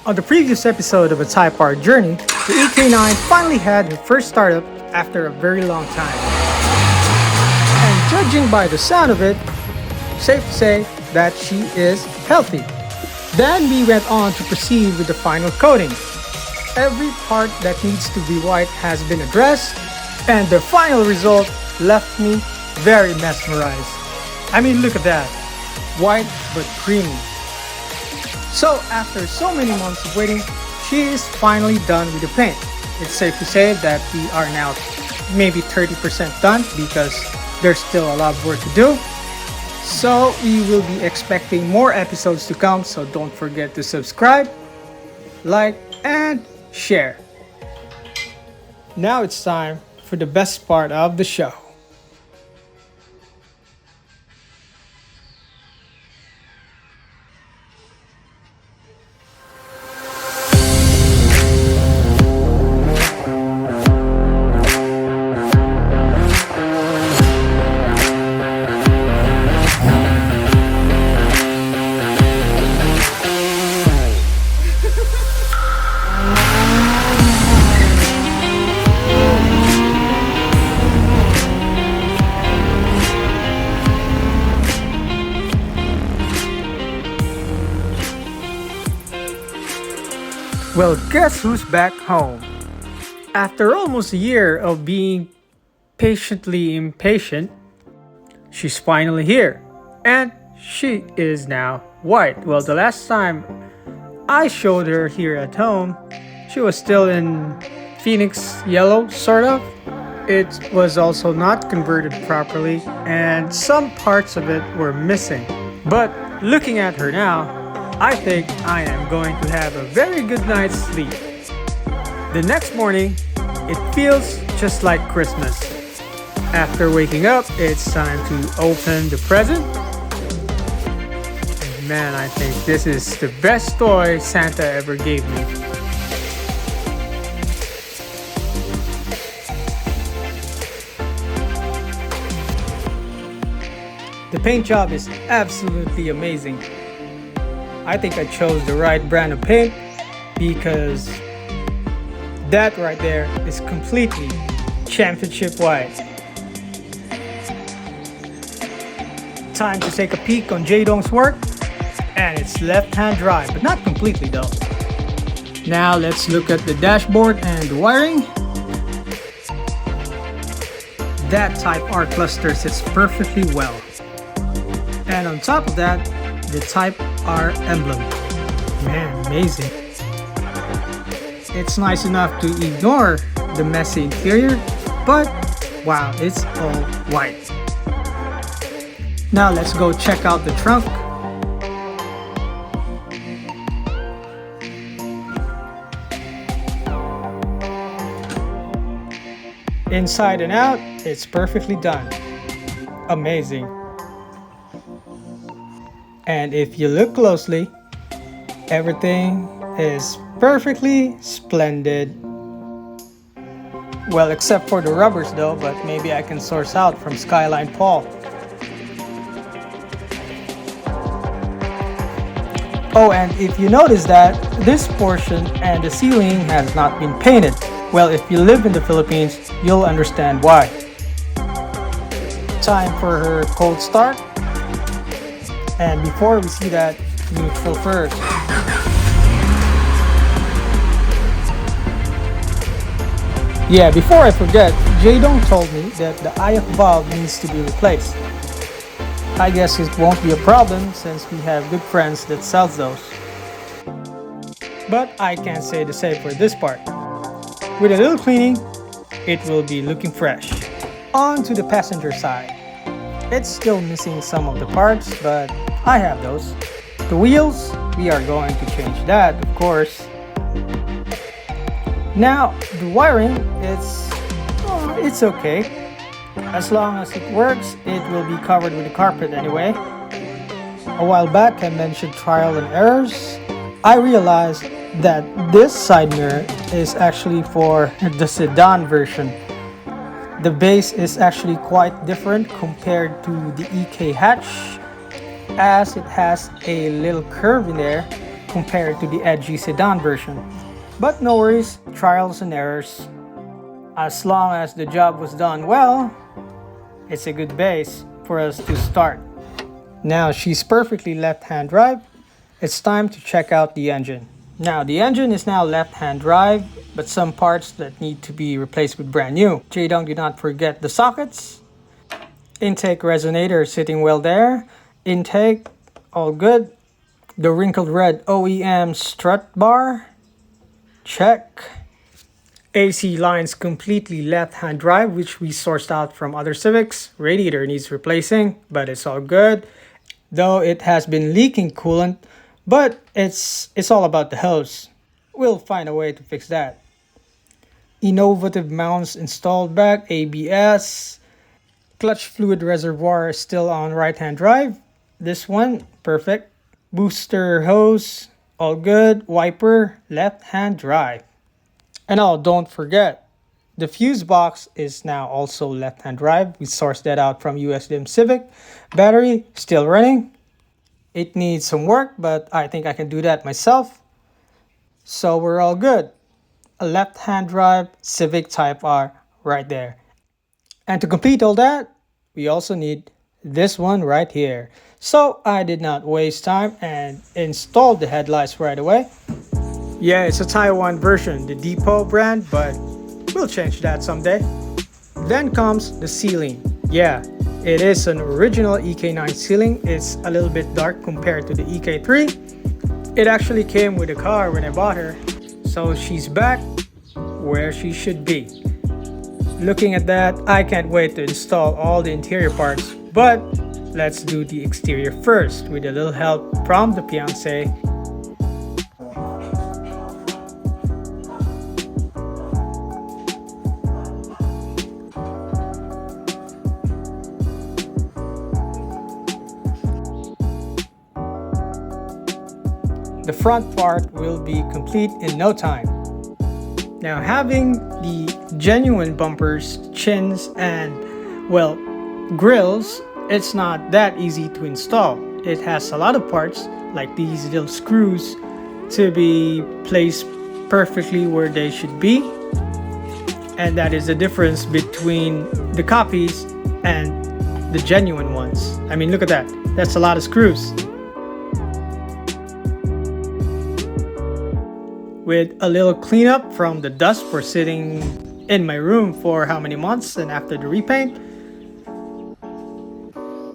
On the previous episode of a Type R journey, the EK9 finally had her first startup after a very long time. And judging by the sound of it, safe to say that she is healthy. Then we went on to proceed with the final coating. Every part that needs to be white has been addressed, and the final result left me very mesmerized. I mean, look at that. White but creamy. So after so many months of waiting, she is finally done with the paint. It's safe to say that we are now maybe 30% done because there's still a lot of work to do. So we will be expecting more episodes to come, so don't forget to subscribe, like, and share. Now it's time for the best part of the show. Well, guess who's back home? After almost a year of being patiently impatient, she's finally here. And she is now white. Well, the last time I showed her here at home, she was still in Phoenix yellow, sort of. It was also not converted properly, and some parts of it were missing. But looking at her now, I think I am going to have a very good night's sleep. The next morning, it feels just like Christmas. After waking up, it's time to open the present. And man, I think this is the best toy Santa ever gave me. The paint job is absolutely amazing. I think I chose the right brand of paint because that right there is completely championship white. Time to take a peek on Jae-dong's work, and it's left-hand drive, but not completely though. Now let's look at the dashboard and the wiring. That Type R cluster sits perfectly well. And on top of that, the Type R emblem. Man, amazing. It's nice enough to ignore the messy interior, but wow, it's all white. Now let's go check out the trunk. Inside and out, it's perfectly done. Amazing. And if you look closely, everything is perfectly splendid. Well, except for the rubbers though, but maybe I can source out from Skyline Paul. Oh, and if you notice that this portion and the ceiling has not been painted, well, if you live in the Philippines, you'll understand why. Time for her cold start. And before we see that, neutral first. Yeah, before I forget, Jae-dong told me that the IF valve needs to be replaced. I guess it won't be a problem since we have good friends that sells those. But I can't say the same for this part. With a little cleaning, it will be looking fresh. On to the passenger side. It's still missing some of the parts, but I have those. The wheels, we are going to change that, of course. Now, the wiring, it's okay. As long as it works, it will be covered with the carpet anyway. A while back, I mentioned trial and errors. I realized that this side mirror is actually for the sedan version. The base is actually quite different compared to the EK hatch, as it has a little curve in there compared to the edgy sedan version. But no worries, trials and errors. As long as the job was done well, it's a good base for us to start. Now she's perfectly left-hand drive. It's time to check out the engine. Now the engine is now left-hand drive, but some parts that need to be replaced with brand new. J-Dong did not forget the sockets. Intake resonator sitting well there. Intake, all good. The wrinkled red OEM strut bar, check. AC lines completely left-hand drive, which we sourced out from other Civics. Radiator needs replacing, but it's all good. Though it has been leaking coolant, but it's all about the hose. We'll find a way to fix that. Innovative mounts installed back, ABS. Clutch fluid reservoir is still on right-hand drive. This one, perfect. Booster hose, all good. Wiper, left-hand drive. And oh, don't forget, the fuse box is now also left-hand drive. We sourced that out from USDM Civic. Battery, still running. It needs some work, but I think I can do that myself. So we're all good. A left-hand drive Civic Type R right there. And to complete all that, we also need this one right here. So I did not waste time and installed the headlights right away. Yeah, it's a Taiwan version, the Depot brand, but we'll change that someday. Then comes the ceiling. Yeah, it is an original EK9 ceiling. It's a little bit dark compared to the EK3. It actually came with the car when I bought her, so she's back where she should be. Looking at that, I can't wait to install all the interior parts, but let's do the exterior first with a little help from the fiancé. The front part will be complete in no time. Now, having the genuine bumpers, chins, and, well, grills, it's not that easy to install. It has a lot of parts, like these little screws, to be placed perfectly where they should be. And that is the difference between the copies and the genuine ones. I mean, look at that. That's a lot of screws. With a little cleanup from the dust for sitting in my room for how many months, and after the repaint,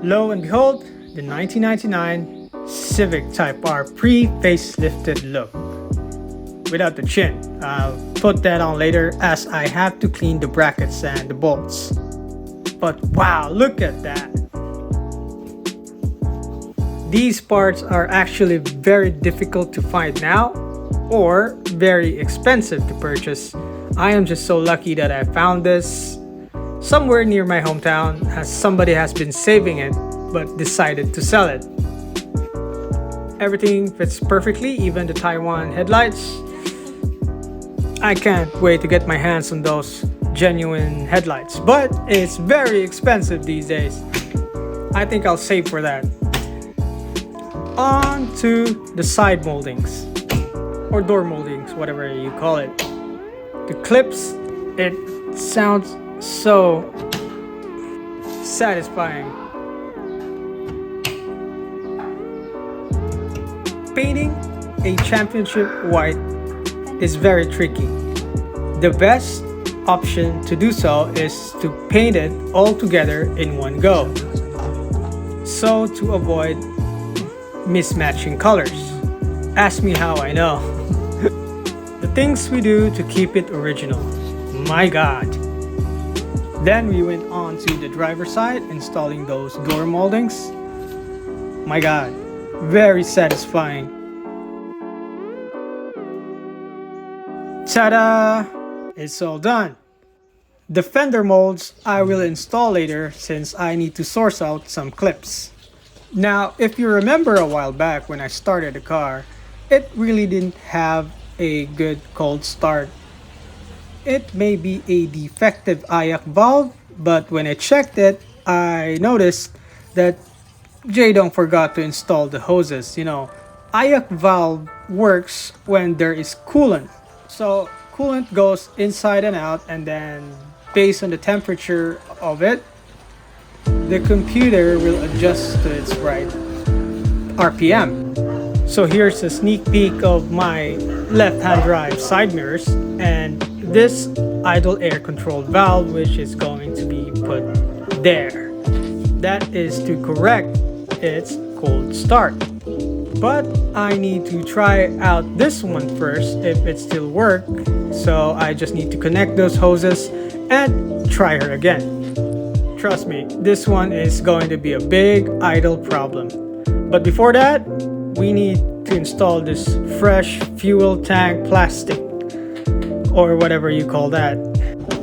lo and behold, the 1999 Civic Type R pre-facelifted look. Without the chin. I'll put that on later as I have to clean the brackets and the bolts. But wow, look at that! These parts are actually very difficult to find now, or very expensive to purchase. I am just so lucky that I found this somewhere near my hometown, as somebody has been saving it but decided to sell it. Everything fits perfectly, even the Taiwan headlights. I can't wait to get my hands on those genuine headlights, but it's very expensive these days. I think I'll save for that. On to the side moldings, or door moldings, whatever you call it. The clips, it sounds so satisfying. Painting a championship white is very tricky. The best option to do so is to paint it all together in one go, so to avoid mismatching colors. Ask me how I know. The things we do to keep it original. My God. Then we went on to the driver's side, installing those door moldings. My God, very satisfying. Ta-da! It's all done. The fender molds I will install later, since I need to source out some clips. Now, if you remember a while back when I started the car, it really didn't have a good cold start. It may be a defective IAC valve, but when I checked it, I noticed that J-Dong forgot to install the hoses. You know, IAC valve works when there is coolant. So coolant goes inside and out, and then based on the temperature of it, the computer will adjust to its right RPM. So here's a sneak peek of my left-hand drive side mirrors and this idle air control valve, which is going to be put there. That is to correct its cold start. But I need to try out this one first if it still works. So I just need to connect those hoses and try her again. Trust me, this one is going to be a big idle problem. But before that, we need to install this fresh fuel tank plastic, or whatever you call that.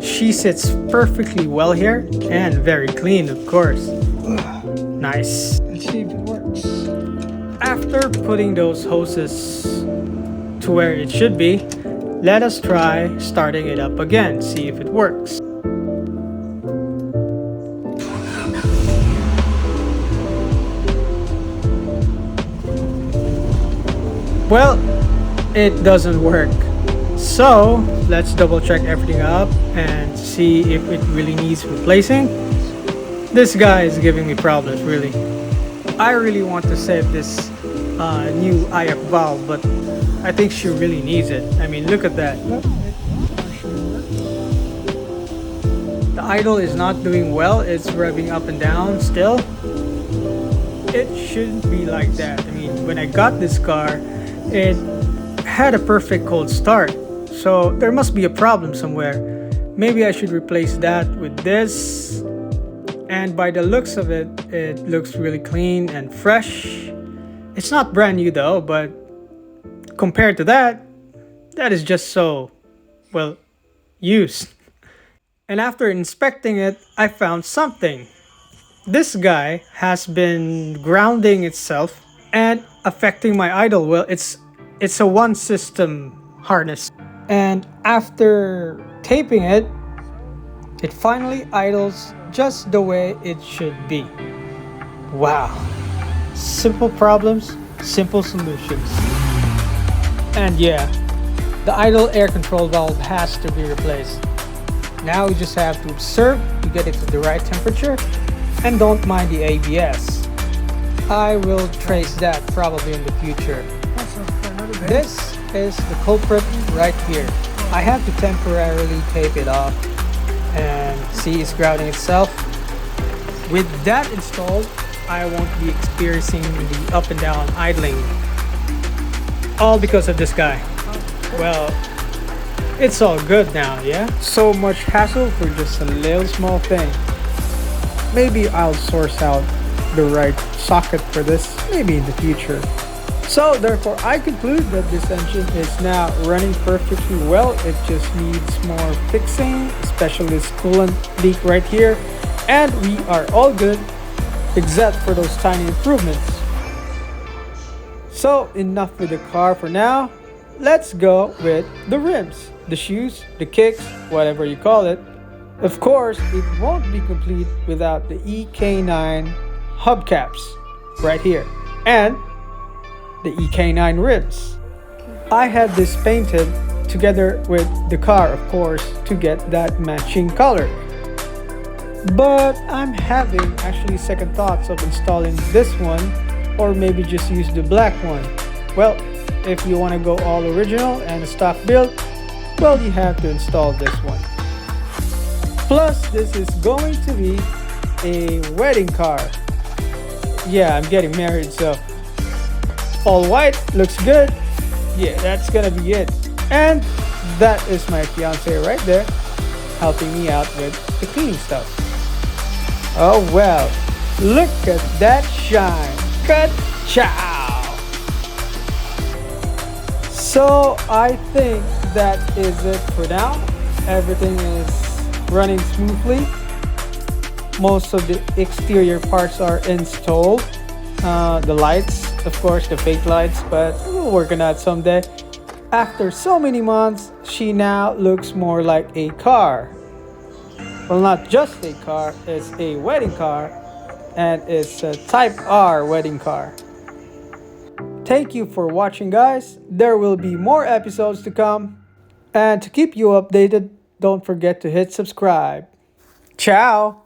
She sits perfectly well here and very clean, of course. Nice. Let's see if it works. After putting those hoses to where it should be, let us try starting it up again, see if it works. Well, it doesn't work. So let's double check everything up and see if it really needs replacing. This guy is giving me problems, really. I really want to save this new IF valve, but I think she really needs it. I mean, look at that. The idle is not doing well. It's revving up and down still. It shouldn't be like that. I mean, when I got this car, it had a perfect cold start. So there must be a problem somewhere. Maybe I should replace that with this. And by the looks of it, it looks really clean and fresh. It's not brand new though, but compared to that, that is just so, well, used. And after inspecting it, I found something. This guy has been grounding itself and affecting my idle. Well, it's a one system harness. And after taping it, it finally idles just the way it should be. Wow. Simple problems, simple solutions. And yeah, the idle air control valve has to be replaced. Now we just have to observe to get it to the right temperature and don't mind the ABS. I will trace that probably in the future. This is the culprit right here. I have to temporarily tape it off and see it's grounding itself. With that installed, I won't be experiencing the up and down idling. All because of this guy. Well, it's all good now, yeah? So much hassle for just a little small thing. Maybe I'll source out the right socket for this, maybe in the future. So therefore, I conclude that this engine is now running perfectly well. It just needs more fixing, especially this coolant leak right here. And we are all good, except for those tiny improvements. So enough with the car for now. Let's go with the rims, the shoes, the kicks, whatever you call it. Of course, it won't be complete without the EK9 hubcaps right here and the EK9 rims. I had this painted together with the car, of course, to get that matching color. But I'm having actually second thoughts of installing this one, or maybe just use the black one. Well, if you want to go all original and a stock build, well, you have to install this one. Plus, this is going to be a wedding car. Yeah, I'm getting married, so all white looks good. Yeah, that's gonna be it. And that is my fiance right there, helping me out with the cleaning stuff. Oh well, look at that shine. Ka-chow! So I think that is it for now. Everything is running smoothly. Most of the exterior parts are installed. The lights, of course, the fake lights, but we'll work on that someday. After so many months, she now looks more like a car. Well, not just a car, it's a wedding car, and it's a Type R wedding car. Thank you for watching, guys. There will be more episodes to come. And to keep you updated, don't forget to hit subscribe. Ciao!